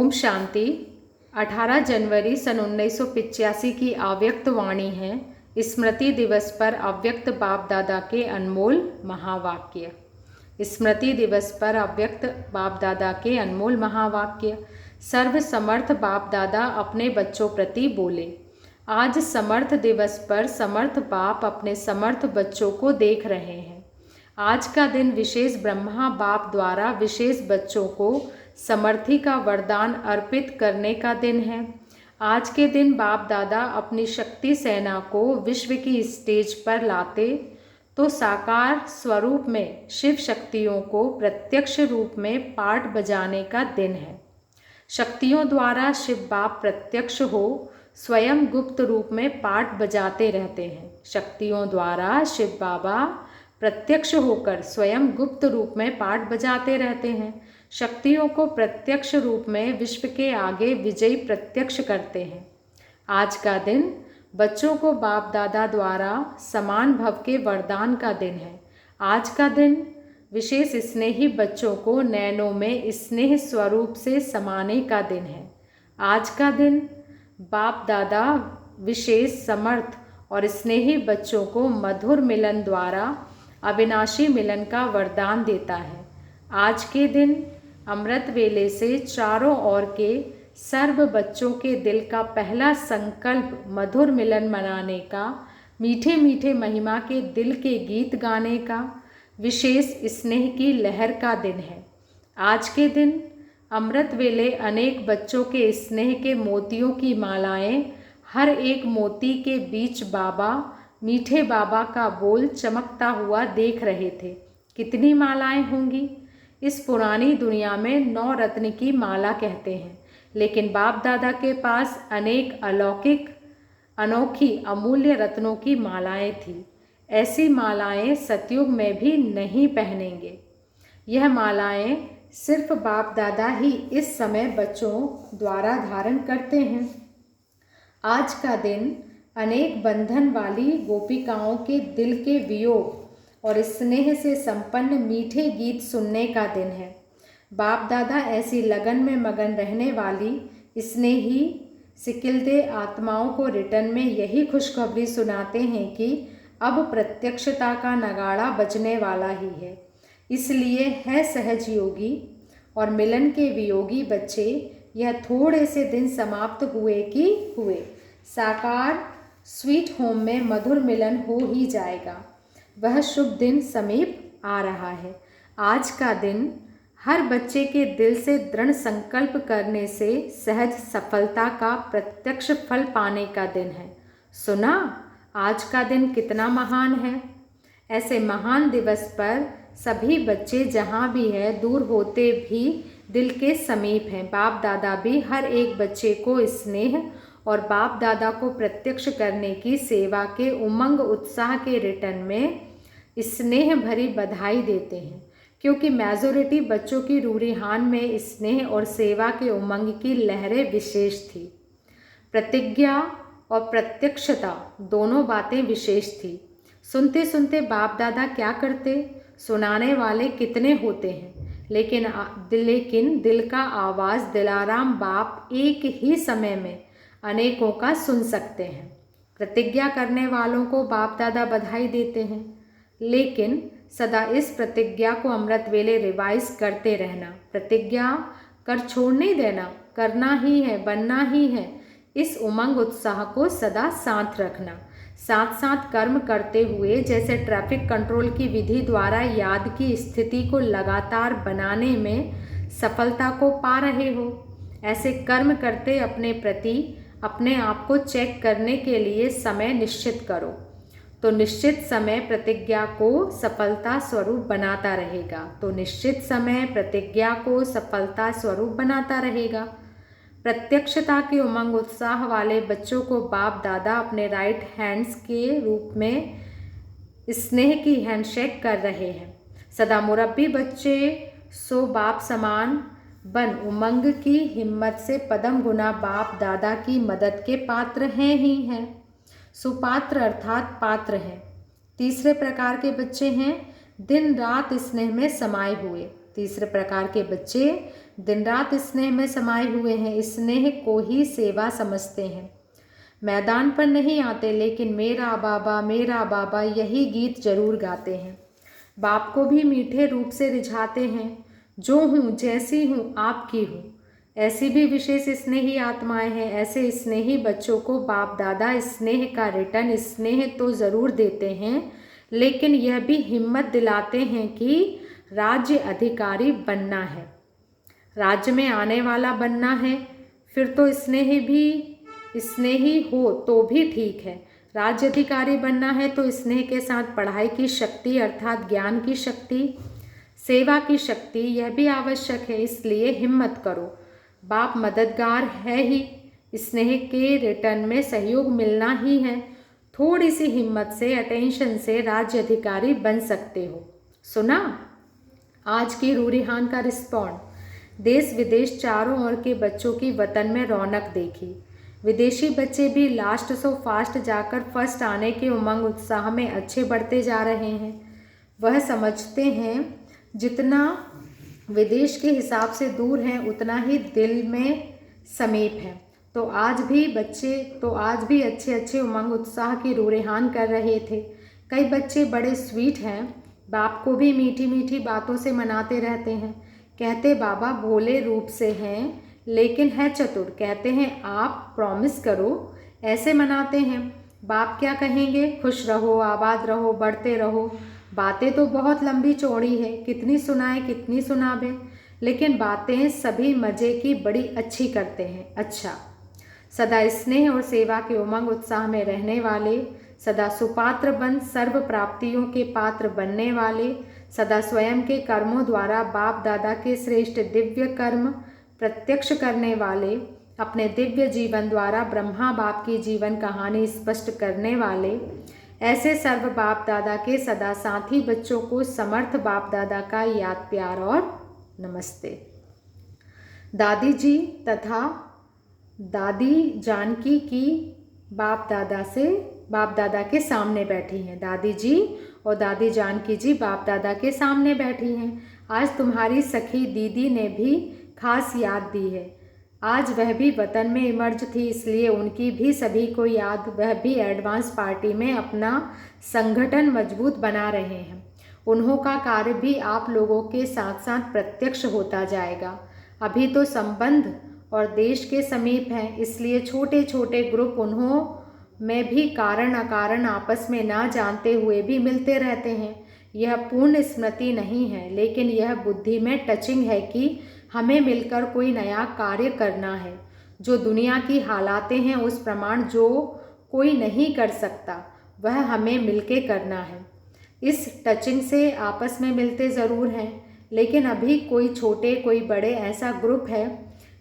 ओम शांति। 18 जनवरी सन 1985 की अव्यक्त वाणी है। स्मृति दिवस पर अव्यक्त बाप दादा के अनमोल महावाक्य। स्मृति दिवस पर अव्यक्त बाप दादा के अनमोल महावाक्य। सर्व समर्थ बाप दादा अपने बच्चों प्रति बोले। आज समर्थ दिवस पर समर्थ बाप अपने समर्थ बच्चों को देख रहे हैं। आज का दिन विशेष ब्रह्मा बाप द्वारा विशेष बच्चों को समर्थी का वरदान अर्पित करने का दिन है। आज के दिन बाप दादा अपनी शक्ति सेना को विश्व की स्टेज पर लाते तो साकार स्वरूप में शिव शक्तियों को प्रत्यक्ष रूप में पाठ बजाने का दिन है। शक्तियों द्वारा शिव बाप प्रत्यक्ष हो स्वयं गुप्त रूप में पाठ बजाते रहते हैं। शक्तियों द्वारा शिव बाबा प्रत्यक्ष होकर स्वयं गुप्त रूप में पाठ बजाते रहते हैं। शक्तियों को प्रत्यक्ष रूप में विश्व के आगे विजयी प्रत्यक्ष करते हैं। आज का दिन बच्चों को बाप दादा द्वारा समान भव के वरदान का दिन है। आज का दिन विशेष स्नेही बच्चों को नैनों में स्नेह स्वरूप से समाने का दिन है। आज का दिन बाप दादा विशेष समर्थ और स्नेही बच्चों को मधुर मिलन द्वारा अविनाशी मिलन का वरदान देता है। आज के दिन अमृत वेले से चारों ओर के सर्व बच्चों के दिल का पहला संकल्प मधुर मिलन मनाने का, मीठे मीठे महिमा के दिल के गीत गाने का, विशेष स्नेह की लहर का दिन है। आज के दिन अमृत वेले अनेक बच्चों के स्नेह के मोतियों की मालाएं, हर एक मोती के बीच बाबा मीठे बाबा का बोल चमकता हुआ देख रहे थे। कितनी मालाएं होंगी? इस पुरानी दुनिया में 9 रत्न की माला कहते हैं, लेकिन बाप दादा के पास अनेक अलौकिक अनोखी अमूल्य रत्नों की मालाएं थी। ऐसी मालाएं सतयुग में भी नहीं पहनेंगे। यह मालाएं सिर्फ बाप दादा ही इस समय बच्चों द्वारा धारण करते हैं। आज का दिन अनेक बंधन वाली गोपिकाओं के दिल के वियोग और स्नेह से संपन्न मीठे गीत सुनने का दिन है। बाप दादा ऐसी लगन में मगन रहने वाली स्नेही सिकिलते आत्माओं को रिटर्न में यही खुशखबरी सुनाते हैं कि अब प्रत्यक्षता का नगाड़ा बजने वाला ही है। इसलिए है सहज योगी और मिलन के वियोगी बच्चे, यह थोड़े से दिन समाप्त हुए कि हुए साकार स्वीट होम में मधुर मिलन हो ही जाएगा। वह शुभ दिन समीप आ रहा है। आज का दिन हर बच्चे के दिल से दृढ़ संकल्प करने से सहज सफलता का प्रत्यक्ष फल पाने का दिन है। सुना, आज का दिन कितना महान है। ऐसे महान दिवस पर सभी बच्चे जहाँ भी है दूर होते भी दिल के समीप हैं। बाप दादा भी हर एक बच्चे को स्नेह और बाप दादा को प्रत्यक्ष करने की सेवा के उमंग उत्साह के रिटर्न में स्नेह भरी बधाई देते हैं, क्योंकि मेजॉरिटी बच्चों की रूरिहान में स्नेह और सेवा के उमंग की लहरें विशेष थी। प्रतिज्ञा और प्रत्यक्षता दोनों बातें विशेष थी। सुनते सुनते बाप दादा क्या करते? सुनाने वाले कितने होते हैं, लेकिन दिल का आवाज़ दिलाराम बाप एक ही समय में अनेकों का सुन सकते हैं। प्रतिज्ञा करने वालों को बाप दादा बधाई देते हैं, लेकिन सदा इस प्रतिज्ञा को अमृत वेले रिवाइज करते रहना। प्रतिज्ञा कर छोड़ नहीं देना, करना ही है, बनना ही है। इस उमंग उत्साह को सदा साथ रखना। साथ साथ कर्म करते हुए जैसे ट्रैफिक कंट्रोल की विधि द्वारा याद की स्थिति को लगातार बनाने में सफलता को पा रहे हो, ऐसे कर्म करते अपने प्रति अपने आप को चेक करने के लिए समय निश्चित करो, तो निश्चित समय प्रतिज्ञा को सफलता स्वरूप बनाता रहेगा। प्रत्यक्षता के उमंग उत्साह वाले बच्चों को बाप दादा अपने राइट हैंड्स के रूप में स्नेह की हैंडशेक कर रहे हैं। सदा मुरब्बी बच्चे सो बाप समान बन उमंग की हिम्मत से पदम गुना बाप दादा की मदद के पात्र हैं ही हैं। सुपात्र अर्थात पात्र हैं। तीसरे प्रकार के बच्चे हैं दिन रात स्नेह में समाये हुए। तीसरे प्रकार के बच्चे दिन रात स्नेह में समाये हुए हैं, स्नेह को ही सेवा समझते हैं। मैदान पर नहीं आते लेकिन मेरा बाबा यही गीत जरूर गाते हैं। बाप को भी मीठे रूप से रिझाते हैं, जो हूँ जैसी हूँ आपकी हूँ। ऐसी भी विशेष स्नेही आत्माएं हैं। ऐसे स्नेही बच्चों को बाप दादा स्नेह का रिटर्न स्नेह तो ज़रूर देते हैं, लेकिन यह भी हिम्मत दिलाते हैं कि राज्य अधिकारी बनना है, राज्य में आने वाला बनना है। फिर तो स्नेही हो तो भी ठीक है। राज्य अधिकारी बनना है तो स्नेह के साथ पढ़ाई की शक्ति अर्थात ज्ञान की शक्ति, सेवा की शक्ति यह भी आवश्यक है। इसलिए हिम्मत करो, बाप मददगार है ही, स्नेह के रिटर्न में सहयोग मिलना ही है। थोड़ी सी हिम्मत से, अटेंशन से राज्य अधिकारी बन सकते हो। सुना आज की रूरिहान का रिस्पॉन्ड। देश विदेश चारों ओर के बच्चों की वतन में रौनक देखी। विदेशी बच्चे भी लास्ट सो फास्ट जाकर फर्स्ट आने के उमंग उत्साह में अच्छे बढ़ते जा रहे हैं। वह समझते हैं जितना विदेश के हिसाब से दूर हैं उतना ही दिल में समीप है। तो आज भी अच्छे अच्छे उमंग उत्साह की रूरिहान कर रहे थे। कई बच्चे बड़े स्वीट हैं, बाप को भी मीठी मीठी बातों से मनाते रहते हैं। कहते बाबा भोले रूप से हैं लेकिन है चतुर। कहते हैं आप प्रॉमिस करो, ऐसे मनाते हैं। बाप क्या कहेंगे, खुश रहो, आबाद रहो, बढ़ते रहो। बातें तो बहुत लंबी चौड़ी है, कितनी सुनाए कितनी सुनाबे, लेकिन बातें सभी मज़े की बड़ी अच्छी करते हैं। अच्छा, सदा स्नेह और सेवा के उमंग उत्साह में रहने वाले, सदा सुपात्र बन सर्व प्राप्तियों के पात्र बनने वाले, सदा स्वयं के कर्मों द्वारा बाप दादा के श्रेष्ठ दिव्य कर्म प्रत्यक्ष करने वाले, अपने दिव्य जीवन द्वारा ब्रह्मा बाप की जीवन कहानी स्पष्ट करने वाले, ऐसे सर्व बाप दादा के सदा साथी बच्चों को समर्थ बाप दादा का याद प्यार और नमस्ते। दादी जी तथा दादी जानकी की बाप दादा के सामने बैठी हैं। दादी जी और दादी जानकी जी बाप दादा के सामने बैठी हैं। आज तुम्हारी सखी दीदी ने भी खास याद दी है। आज वह भी वतन में इमर्ज थी, इसलिए उनकी भी सभी को याद। वह भी एडवांस पार्टी में अपना संगठन मजबूत बना रहे हैं। उन्हों का कार्य भी आप लोगों के साथ साथ प्रत्यक्ष होता जाएगा। अभी तो संबंध और देश के समीप हैं, इसलिए छोटे छोटे ग्रुप उन्हों में भी कारण अकारण आपस में ना जानते हुए भी मिलते रहते हैं। यह पूर्ण स्मृति नहीं है, लेकिन यह बुद्धि में टचिंग है कि हमें मिलकर कोई नया कार्य करना है। जो दुनिया की हालातें हैं उस प्रमाण जो कोई नहीं कर सकता वह हमें मिलके करना है। इस टचिंग से आपस में मिलते ज़रूर हैं, लेकिन अभी कोई छोटे कोई बड़े ऐसा ग्रुप है,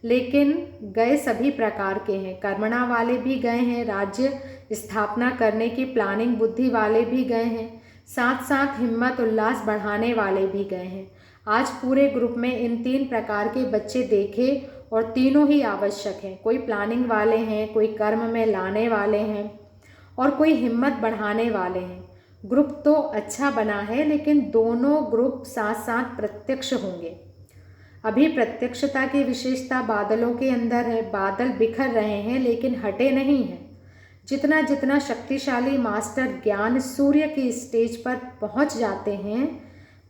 लेकिन गए सभी प्रकार के हैं। कर्मणा वाले भी गए हैं, राज्य स्थापना करने की प्लानिंग बुद्धि वाले भी गए हैं, साथ साथ हिम्मत उल्लास बढ़ाने वाले भी गए हैं। आज पूरे ग्रुप में इन 3 प्रकार के बच्चे देखे और तीनों ही आवश्यक हैं। कोई प्लानिंग वाले हैं, कोई कर्म में लाने वाले हैं और कोई हिम्मत बढ़ाने वाले हैं। ग्रुप तो अच्छा बना है, लेकिन दोनों ग्रुप साथ साथ प्रत्यक्ष होंगे। अभी प्रत्यक्षता की विशेषता बादलों के अंदर है। बादल बिखर रहे हैं लेकिन हटे नहीं हैं। जितना जितना शक्तिशाली मास्टर ज्ञान सूर्य की स्टेज पर पहुंच जाते हैं,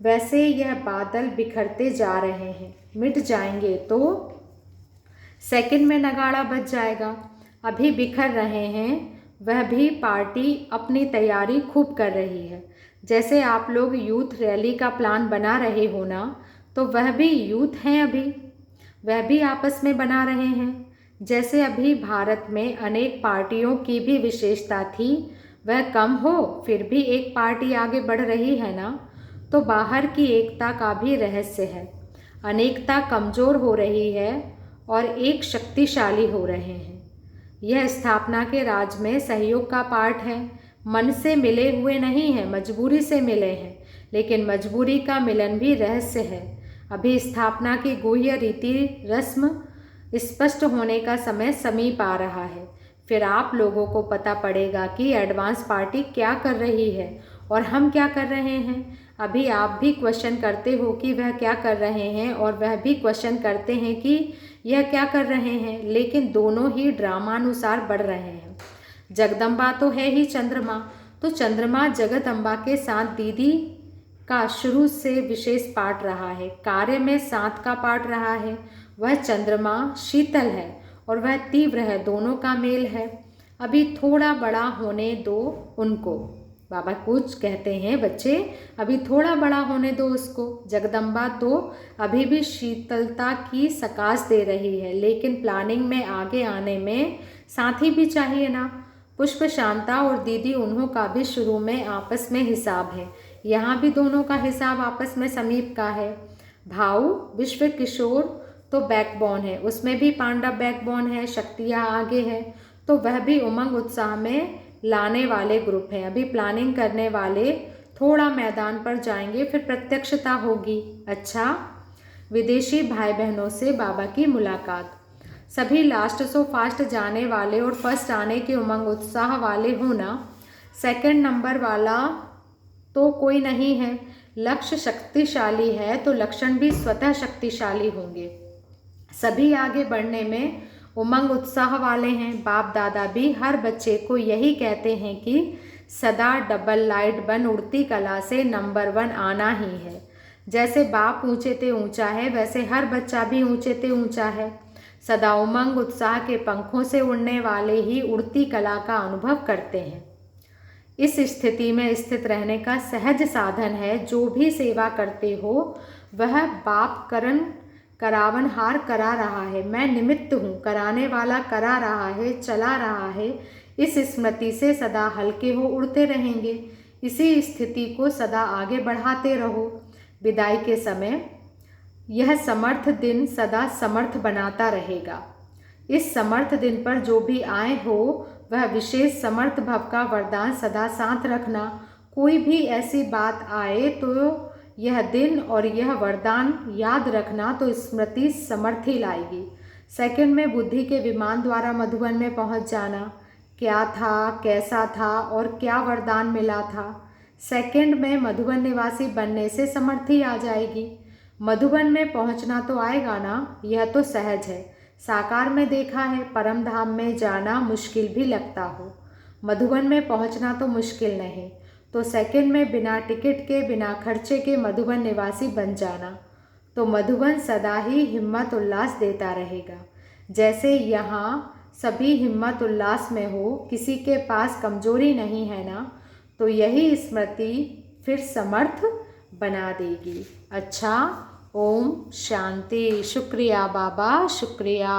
वैसे यह बादल बिखरते जा रहे हैं। मिट जाएंगे तो सेकंड में नगाड़ा बज जाएगा। अभी बिखर रहे हैं, वह भी पार्टी अपनी तैयारी खूब कर रही है। जैसे आप लोग यूथ रैली का प्लान बना रहे हो ना, तो वह भी यूथ हैं। अभी वह भी आपस में बना रहे हैं। जैसे अभी भारत में अनेक पार्टियों की भी विशेषता थी, वह कम हो फिर भी एक पार्टी आगे बढ़ रही है ना, तो बाहर की एकता का भी रहस्य है। अनेकता कमज़ोर हो रही है और एक शक्तिशाली हो रहे हैं। यह स्थापना के राज में सहयोग का पार्ट है। मन से मिले हुए नहीं हैं, मजबूरी से मिले हैं, लेकिन मजबूरी का मिलन भी रहस्य है। अभी स्थापना की गुह्य रीति रस्म स्पष्ट होने का समय समीप आ रहा है। फिर आप लोगों को पता पड़ेगा कि एडवांस पार्टी क्या कर रही है और हम क्या कर रहे हैं। अभी आप भी क्वेश्चन करते हो कि वह क्या कर रहे हैं और वह भी क्वेश्चन करते हैं कि यह क्या कर रहे हैं, लेकिन दोनों ही ड्रामानुसार बढ़ रहे हैं। जगदम्बा तो है ही चंद्रमा, तो चंद्रमा जगदम्बा के साथ दीदी का शुरू से विशेष पाठ रहा है। कार्य में साथ का पाठ रहा है। वह चंद्रमा शीतल है और वह तीव्र है, दोनों का मेल है। अभी थोड़ा बड़ा होने दो उनको। बाबा कुछ कहते हैं, बच्चे अभी थोड़ा बड़ा होने दो उसको। जगदम्बा तो अभी भी शीतलता की सकाश दे रही है, लेकिन प्लानिंग में आगे आने में साथी भी चाहिए ना। पुष्प शांता और दीदी उन्हों का भी शुरू में आपस में हिसाब है। यहाँ भी दोनों का हिसाब आपस में समीप का है। भाऊ विश्व किशोर तो बैकबोन है, उसमें भी पांडव बैकबोन है, शक्तियाँ आगे है, तो वह भी उमंग उत्साह में लाने वाले ग्रुप हैं। अभी प्लानिंग करने वाले थोड़ा मैदान पर जाएंगे, फिर प्रत्यक्षता होगी। अच्छा, विदेशी भाई बहनों से बाबा की मुलाकात। सभी लास्ट सो फास्ट जाने वाले और फर्स्ट आने के उमंग उत्साह वाले होना। सेकंड नंबर वाला तो कोई नहीं है। लक्ष्य शक्तिशाली है तो लक्षण भी स्वतः शक्तिशाली होंगे। सभी आगे बढ़ने में उमंग उत्साह वाले हैं। बाप दादा भी हर बच्चे को यही कहते हैं कि सदा डबल लाइट बन उड़ती कला से नंबर 1 आना ही है। जैसे बाप ऊंचे ते ऊंचा है, वैसे हर बच्चा भी ऊंचे ते ऊंचा है। सदा उमंग उत्साह के पंखों से उड़ने वाले ही उड़ती कला का अनुभव करते हैं। इस स्थिति में स्थित रहने का सहज साधन है। जो भी सेवा करते हो वह बाप करावनहार करा रहा है, मैं निमित्त हूँ, कराने वाला करा रहा है, चला रहा है। इस स्मृति से सदा हल्के हो उड़ते रहेंगे। इसी स्थिति को सदा आगे बढ़ाते रहो। विदाई के समय यह समर्थ दिन सदा समर्थ बनाता रहेगा। इस समर्थ दिन पर जो भी आए हो वह विशेष समर्थ भव का वरदान सदा साथ रखना। कोई भी ऐसी बात आए तो यह दिन और यह वरदान याद रखना, तो स्मृति समर्थी लाएगी। सेकंड में बुद्धि के विमान द्वारा मधुबन में पहुंच जाना। क्या था, कैसा था और क्या वरदान मिला था। सेकंड में मधुबन निवासी बनने से समर्थी आ जाएगी। मधुबन में पहुंचना तो आएगा ना, यह तो सहज है। साकार में देखा है, परम धाम में जाना मुश्किल भी लगता हो, मधुबन में पहुंचना तो मुश्किल नहीं। तो सेकंड में बिना टिकट के बिना खर्चे के मधुबन निवासी बन जाना, तो मधुबन सदा ही हिम्मत उल्लास देता रहेगा। जैसे यहाँ सभी हिम्मत उल्लास में हो, किसी के पास कमजोरी नहीं है ना, तो यही स्मृति फिर समर्थ बना देगी। अच्छा, ओम शांति। शुक्रिया बाबा, शुक्रिया।